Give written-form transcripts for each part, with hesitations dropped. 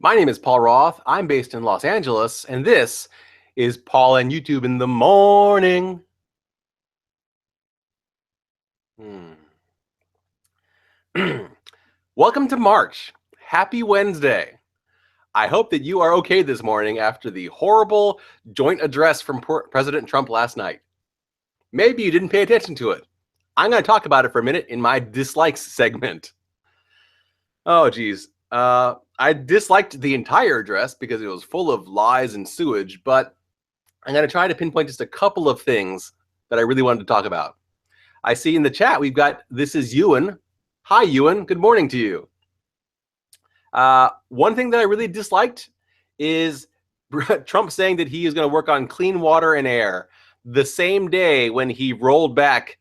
My name is Paul Roth. I'm based in Los Angeles, and this is Paul and YouTube in the morning. Welcome to March. Happy Wednesday. I hope that you are okay this morning after the horrible joint address from President Trump last night. Maybe you didn't pay attention to it. I'm going to talk about it for a minute in my dislikes segment. Oh, geez. I disliked the entire address because it was full of lies and sewage, but I'm going to try to pinpoint just a couple of things that I really wanted to talk about. I see in the chat we've got, this is Ewan. Hi, Ewan. Good morning to you. One thing that I really disliked is Trump saying that he is going to work on clean water and air the same day when he rolled back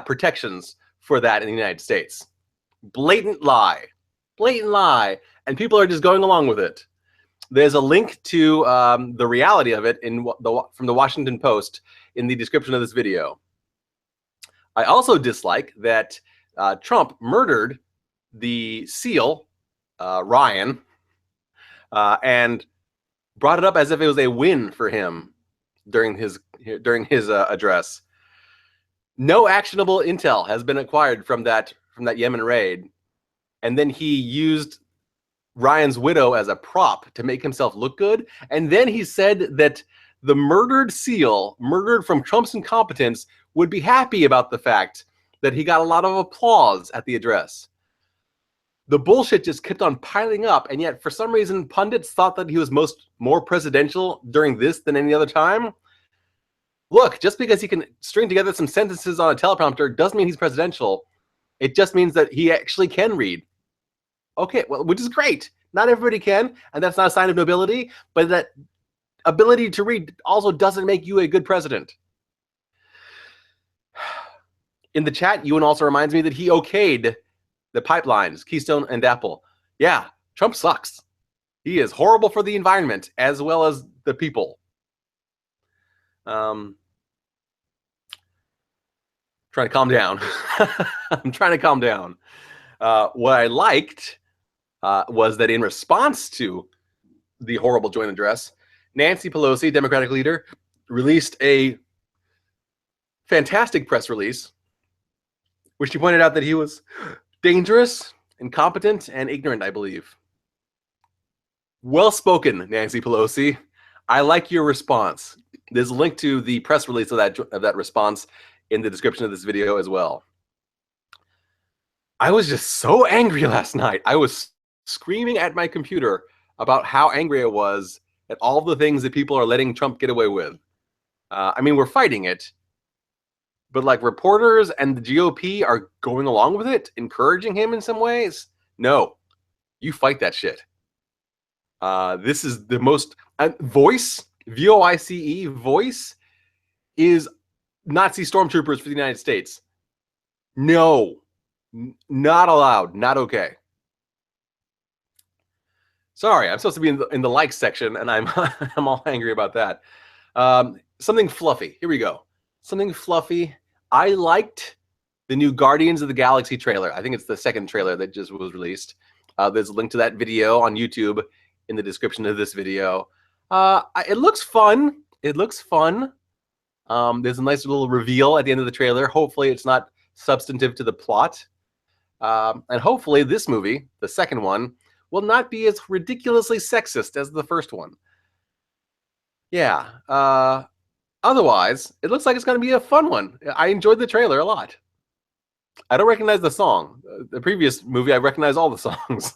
protections for that in the United States. Blatant lie. Blatant lie. And people are just going along with it. There's a link to the reality of it from the Washington Post in the description of this video. I also dislike that Trump murdered the SEAL, Ryan, and brought it up as if it was a win for him during his address. No actionable intel has been acquired from that Yemen raid, and then he used Ryan's widow as a prop to make himself look good. And then he said that the murdered SEAL, murdered from Trump's incompetence, would be happy about the fact that he got a lot of applause at the address. The bullshit just kept on piling up, and yet for some reason pundits thought that he was more presidential during this than any other time. Look, just because he can string together some sentences on a teleprompter doesn't mean he's presidential. It just means that he actually can read. Okay, well, which is great. Not everybody can, and that's not a sign of nobility, but that ability to read also doesn't make you a good president. In the chat, Ewan also reminds me that he okayed the pipelines, Keystone and Apple. Yeah, Trump sucks. He is horrible for the environment as well as the people. Trying to calm down. I'm trying to calm down. What I liked was that in response to the horrible joint address, Nancy Pelosi, Democratic leader, released a fantastic press release, which she pointed out that he was dangerous, incompetent, and ignorant, I believe. Well spoken, Nancy Pelosi. I like your response. There's a link to the press release of that response in the description of this video as well. I was just so angry last night. I was screaming at my computer about how angry I was at all the things that people are letting Trump get away with. I mean, we're fighting it, but like reporters and the GOP are going along with it, encouraging him in some ways. No, you fight that shit. This is the most voice, VOICE, voice is Nazi stormtroopers for the United States. No, not allowed, not okay. Sorry, I'm supposed to be in the likes section, and I'm I'm all angry about that. Something fluffy. Here we go. Something fluffy. I liked the new Guardians of the Galaxy trailer. I think it's the second trailer that just was released. There's a link to that video on YouTube in the description of this video. It looks fun. It looks fun. There's a nice little reveal at the end of the trailer. Hopefully it's not substantive to the plot. And hopefully this movie, the second one, will not be as ridiculously sexist as the first one. Yeah. Otherwise, it looks like it's going to be a fun one. I enjoyed the trailer a lot. I don't recognize the song. The previous movie, I recognize all the songs.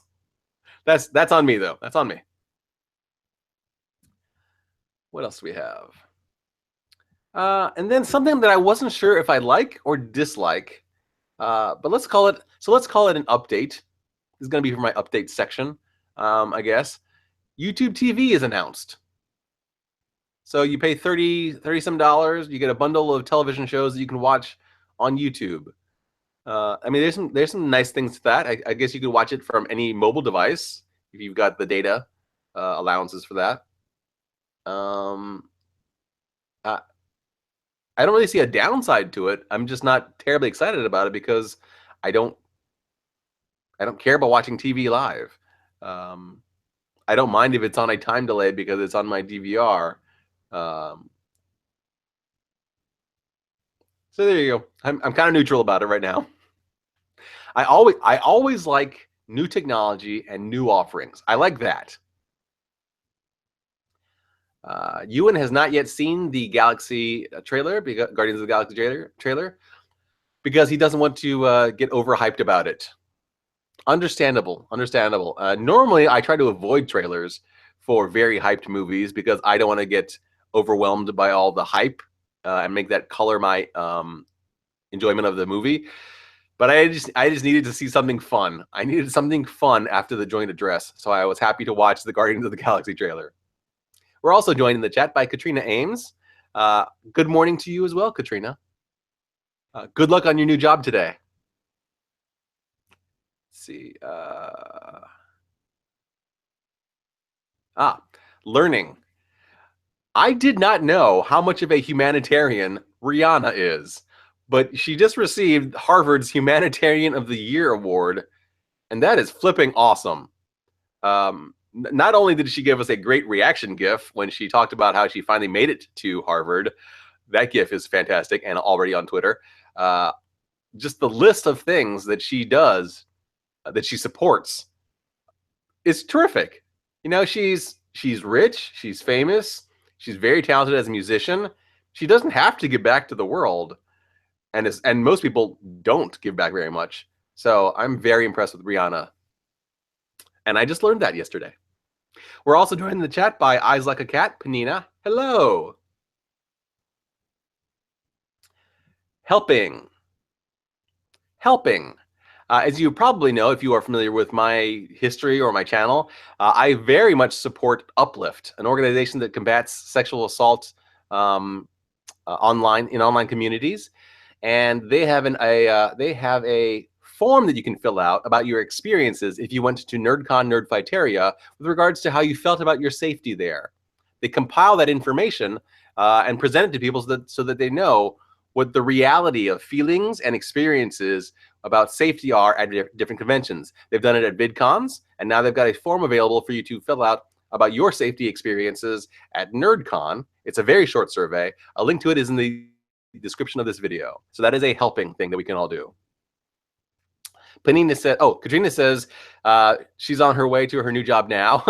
That's on me, though. That's on me. What else do we have? And then something that I wasn't sure if I like or dislike, but let's call it an update. This is going to be for my update section, I guess. YouTube TV is announced. So you pay $30 some dollars, you get a bundle of television shows that you can watch on YouTube. I mean, there's some nice things to that. I guess you could watch it from any mobile device. if you've got the data allowances for that. I don't really see a downside to it. I'm just not terribly excited about it because I don't care about watching TV live. I don't mind if it's on a time delay because it's on my DVR. So there you go. I'm kind of neutral about it right now. I always like new technology and new offerings. I like that. Ewan has not yet seen the Galaxy trailer, Guardians of the Galaxy trailer, because he doesn't want to get overhyped about it. Understandable. Normally, I try to avoid trailers for very hyped movies because I don't want to get overwhelmed by all the hype and make that color my enjoyment of the movie. But I just needed to see something fun. I needed something fun after the joint address, so I was happy to watch the Guardians of the Galaxy trailer. We're also joined in the chat by Katrina Ames. Good morning to you as well, Katrina. Good luck on your new job today. Let's see. Learning. I did not know how much of a humanitarian Rihanna is, but she just received Harvard's Humanitarian of the Year award, and that is flipping awesome. Not only did she give us a great reaction GIF when she talked about how she finally made it to Harvard, that GIF is fantastic and already on Twitter. Just the list of things that she does, that she supports, is terrific. You know, she's rich, she's famous, she's very talented as a musician. She doesn't have to give back to the world, and most people don't give back very much. So I'm very impressed with Rihanna, and I just learned that yesterday. We're also joined in the chat by Eyes Like a Cat, Panina. Hello. Helping. As you probably know, if you are familiar with my history or my channel, I very much support Uplift, an organization that combats sexual assault online communities, and they have a form that you can fill out about your experiences if you went to NerdCon Nerdfighteria with regards to how you felt about your safety there. They compile that information and present it to people so that they know what the reality of feelings and experiences about safety are at different conventions. They've done it at VidCons, and now they've got a form available for you to fill out about your safety experiences at NerdCon. It's a very short survey. A link to it is in the description of this video. So that is a helping thing that we can all do. Katrina says she's on her way to her new job now.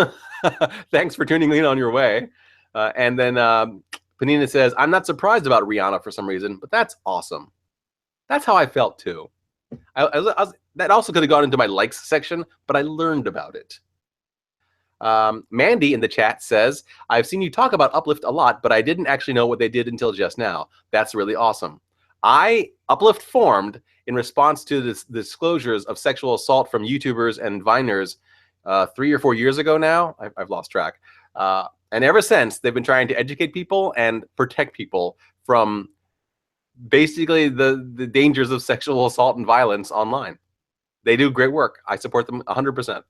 Thanks for tuning in on your way. And then Panina says, I'm not surprised about Rihanna for some reason, but that's awesome. That's how I felt too. That also could have gone into my likes section, but I learned about it. Mandy in the chat says, I've seen you talk about Uplift a lot, but I didn't actually know what they did until just now. That's really awesome. Uplift formed in response to the disclosures of sexual assault from YouTubers and Viners 3 or 4 years ago now. I've lost track. And ever since, they've been trying to educate people and protect people from basically the dangers of sexual assault and violence online. They do great work. I support them 100%.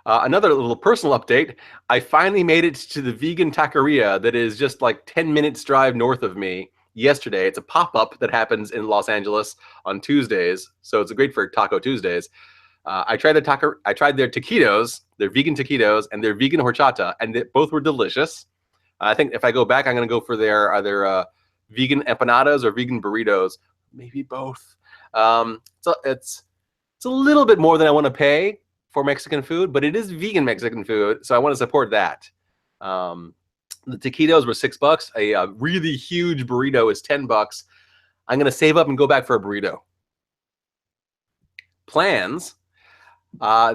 Another little personal update. I finally made it to the vegan taqueria that is just like 10 minutes drive north of me yesterday. It's a pop-up that happens in Los Angeles on Tuesdays, so it's great for Taco Tuesdays. I tried their taquitos, their vegan taquitos, and their vegan horchata, and both were delicious. I think if I go back, I'm going to go for their either vegan empanadas or vegan burritos, maybe both. So it's a little bit more than I want to pay for Mexican food, but it is vegan Mexican food, so I want to support that. The taquitos were $6. A really huge burrito is $10. I'm going to save up and go back for a burrito. Plans.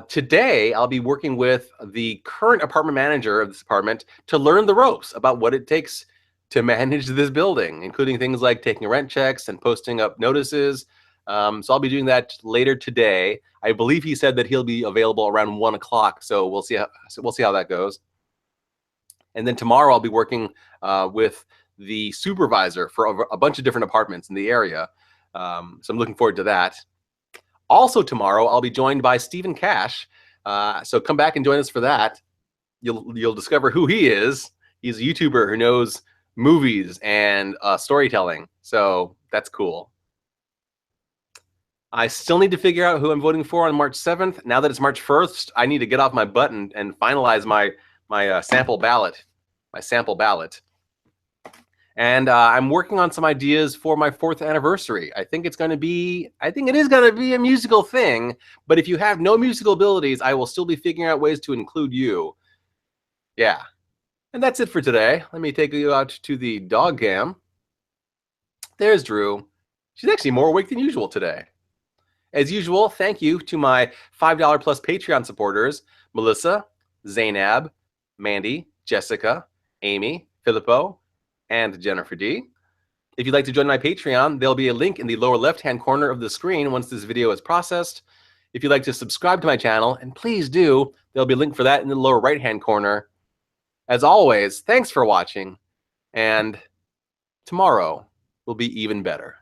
Today, I'll be working with the current apartment manager of this apartment to learn the ropes about what it takes to manage this building, including things like taking rent checks and posting up notices. So I'll be doing that later today. I believe he said that he'll be available around 1 o'clock, so we'll see how that goes. And then tomorrow I'll be working with the supervisor for a bunch of different apartments in the area So I'm looking forward to that. Also tomorrow, I'll be joined by Stephen Cash. So come back and join us for that. You'll discover who he is. He's a YouTuber who knows movies and storytelling. So that's cool. I still need to figure out who I'm voting for on March 7th. Now that it's March 1st, I need to get off my butt and finalize my sample ballot. And I'm working on some ideas for my 4th anniversary. I think it is going to be a musical thing. But if you have no musical abilities, I will still be figuring out ways to include you. Yeah. And that's it for today. Let me take you out to the dog cam. There's Drew. She's actually more awake than usual today. As usual, thank you to my $5 plus Patreon supporters, Melissa, Zainab, Mandy, Jessica, Amy, Filippo, and Jennifer D. If you'd like to join my Patreon, there'll be a link in the lower left-hand corner of the screen once this video is processed. If you'd like to subscribe to my channel, and please do, there'll be a link for that in the lower right-hand corner. As always, thanks for watching, and tomorrow will be even better.